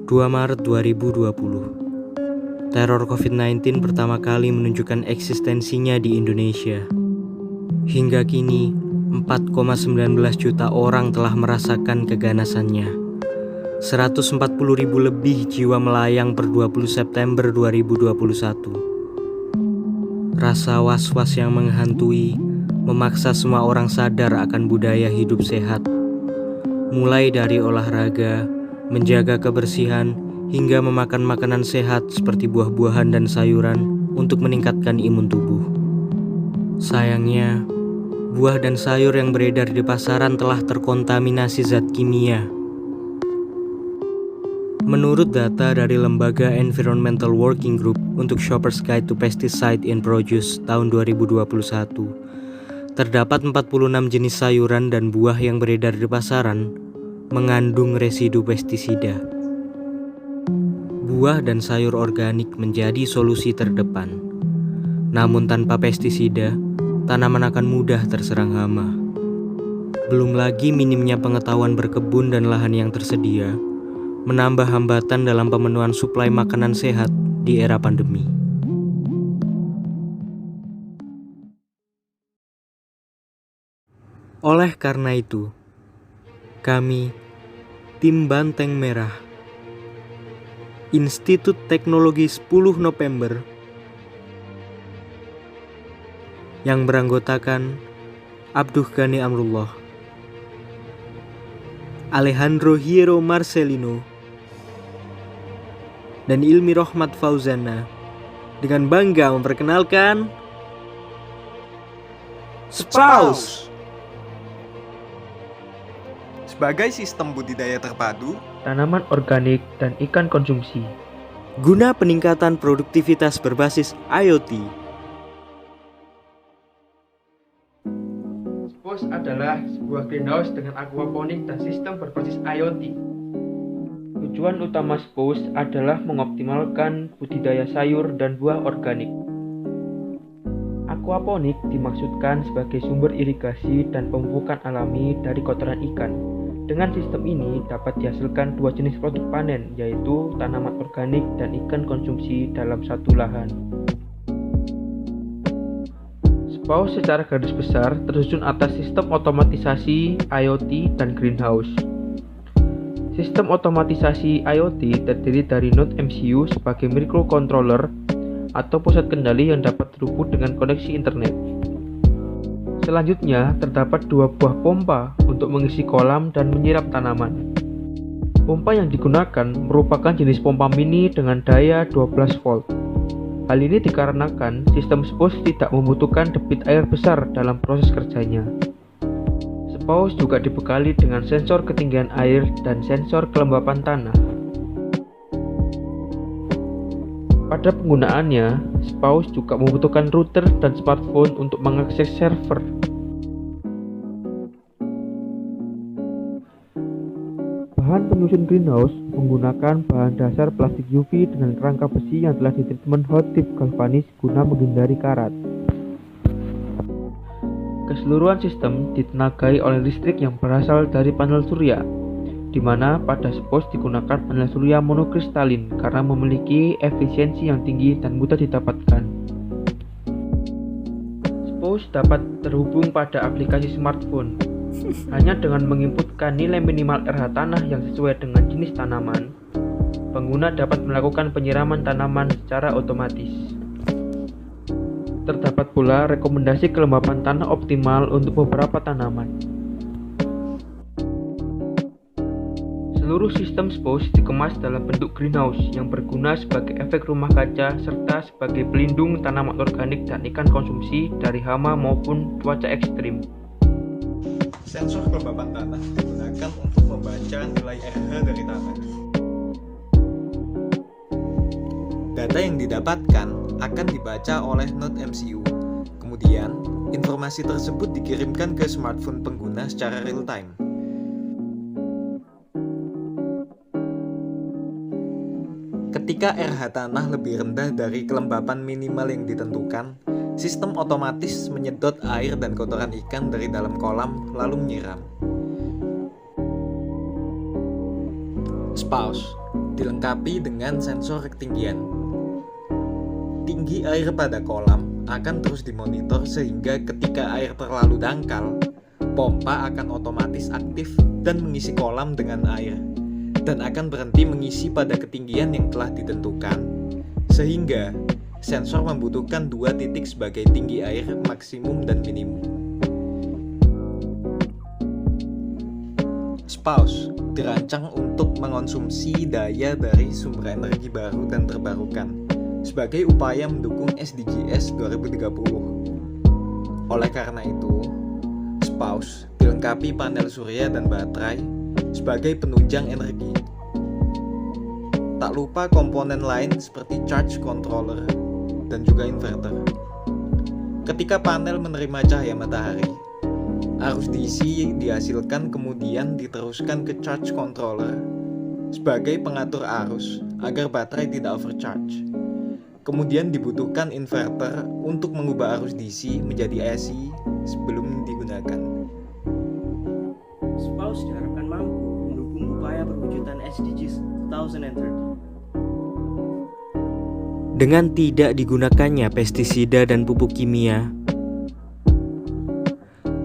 2 Maret 2020. Teror COVID-19 pertama kali menunjukkan eksistensinya di Indonesia. Hingga kini, 4,19 juta orang telah merasakan keganasannya. 140.000 lebih jiwa melayang per 20 September 2021. Rasa was-was yang menghantui memaksa semua orang sadar akan budaya hidup sehat. Mulai dari olahraga, menjaga kebersihan, hingga memakan makanan sehat seperti buah-buahan dan sayuran untuk meningkatkan imun tubuh. Sayangnya, buah dan sayur yang beredar di pasaran telah terkontaminasi zat kimia. Menurut data dari Lembaga Environmental Working Group untuk Shopper's Guide to Pesticide in Produce tahun 2021, terdapat 46 jenis sayuran dan buah yang beredar di pasaran mengandung residu pestisida. Buah dan sayur organik menjadi solusi terdepan. Namun tanpa pestisida, tanaman akan mudah terserang hama. Belum lagi minimnya pengetahuan berkebun dan lahan yang tersedia, menambah hambatan dalam pemenuhan suplai makanan sehat di era pandemi. Oleh karena itu, kami, Tim Banteng Merah, Institut Teknologi 10 November, yang beranggotakan Abduh Ghani Amrullah, Alejandro Hiero Marcelino, dan Ilmi Rohmat Fauzana, dengan bangga memperkenalkan Sprouse. Sebagai sistem budidaya terpadu, tanaman organik dan ikan konsumsi, guna peningkatan produktivitas berbasis IoT. Sprouse adalah sebuah greenhouse dengan aquaponik dan sistem berbasis IoT. Tujuan utama Sprouse adalah mengoptimalkan budidaya sayur dan buah organik. Aquaponik dimaksudkan sebagai sumber irigasi dan pemupukan alami dari kotoran ikan. Dengan sistem ini dapat dihasilkan dua jenis produk panen, yaitu tanaman organik dan ikan konsumsi dalam satu lahan. Sprouse secara garis besar tersusun atas sistem otomatisasi IoT dan greenhouse. Sistem otomatisasi IoT terdiri dari node MCU sebagai microcontroller atau pusat kendali yang dapat terhubung dengan koneksi internet. Selanjutnya, terdapat dua buah pompa untuk mengisi kolam dan menyirap tanaman. Pompa yang digunakan merupakan jenis pompa mini dengan daya 12 volt. Hal ini dikarenakan sistem Sprouse tidak membutuhkan debit air besar dalam proses kerjanya. Sprouse juga dibekali dengan sensor ketinggian air dan sensor kelembapan tanah. Pada penggunaannya, Sprouse juga membutuhkan router dan smartphone untuk mengakses server. Bahan penyusun greenhouse menggunakan bahan dasar plastik UV dengan rangka besi yang telah ditreatment hot dip galvanis guna menghindari karat. Keseluruhan sistem ditenagai oleh listrik yang berasal dari panel surya, di mana pada Sprouse digunakan panel surya monokristalin karena memiliki efisiensi yang tinggi dan mudah didapatkan. Sprouse dapat terhubung pada aplikasi smartphone. Hanya dengan menginputkan nilai minimal RH tanah yang sesuai dengan jenis tanaman, pengguna dapat melakukan penyiraman tanaman secara otomatis. Terdapat pula rekomendasi kelembapan tanah optimal untuk beberapa tanaman. Seluruh sistem Sprouse dikemas dalam bentuk greenhouse yang berguna sebagai efek rumah kaca serta sebagai pelindung tanaman organik dan ikan konsumsi dari hama maupun cuaca ekstrim. sensor kelembapan tanah digunakan untuk membaca nilai RH dari tanah. Data yang didapatkan akan dibaca oleh node MCU. Kemudian, informasi tersebut dikirimkan ke smartphone pengguna secara real-time. Ketika RH tanah lebih rendah dari kelembapan minimal yang ditentukan, sistem otomatis menyedot air dan kotoran ikan dari dalam kolam lalu menyiram. Spouse dilengkapi dengan sensor ketinggian. Tinggi air pada kolam akan terus dimonitor sehingga ketika air terlalu dangkal, pompa akan otomatis aktif dan mengisi kolam dengan air, dan akan berhenti mengisi pada ketinggian yang telah ditentukan, sehingga sensor membutuhkan 2 titik sebagai tinggi air maksimum dan minimum. Spouse dirancang untuk mengonsumsi daya dari sumber energi baru dan terbarukan sebagai upaya mendukung SDGs 2030. Oleh karena itu, Spouse dilengkapi panel surya dan baterai sebagai penunjang energi. Tak lupa komponen lain seperti charge controller dan juga inverter. Ketika panel menerima cahaya matahari, arus DC dihasilkan kemudian diteruskan ke charge controller sebagai pengatur arus agar baterai tidak overcharge. Kemudian dibutuhkan inverter untuk mengubah arus DC menjadi AC sebelum digunakan. Spouse diharapkan mampu mendukung upaya perwujudan SDGs 2030. Dengan tidak digunakannya pestisida dan pupuk kimia,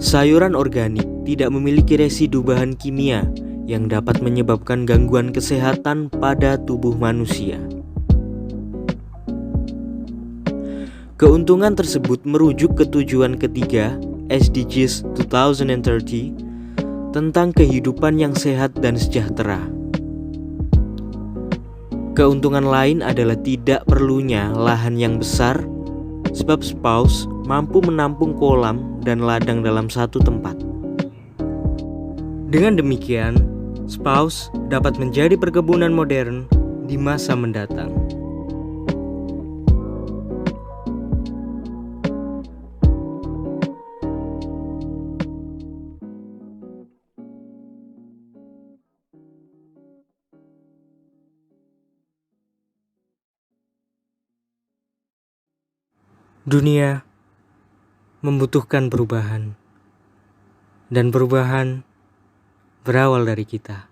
sayuran organik tidak memiliki residu bahan kimia yang dapat menyebabkan gangguan kesehatan pada tubuh manusia. Keuntungan tersebut merujuk ke tujuan ketiga SDGs 2030 tentang kehidupan yang sehat dan sejahtera. Keuntungan lain adalah tidak perlunya lahan yang besar, sebab Spouse mampu menampung kolam dan ladang dalam satu tempat. Dengan demikian, Spouse dapat menjadi perkebunan modern di masa mendatang. Dunia membutuhkan perubahan, dan perubahan berawal dari kita.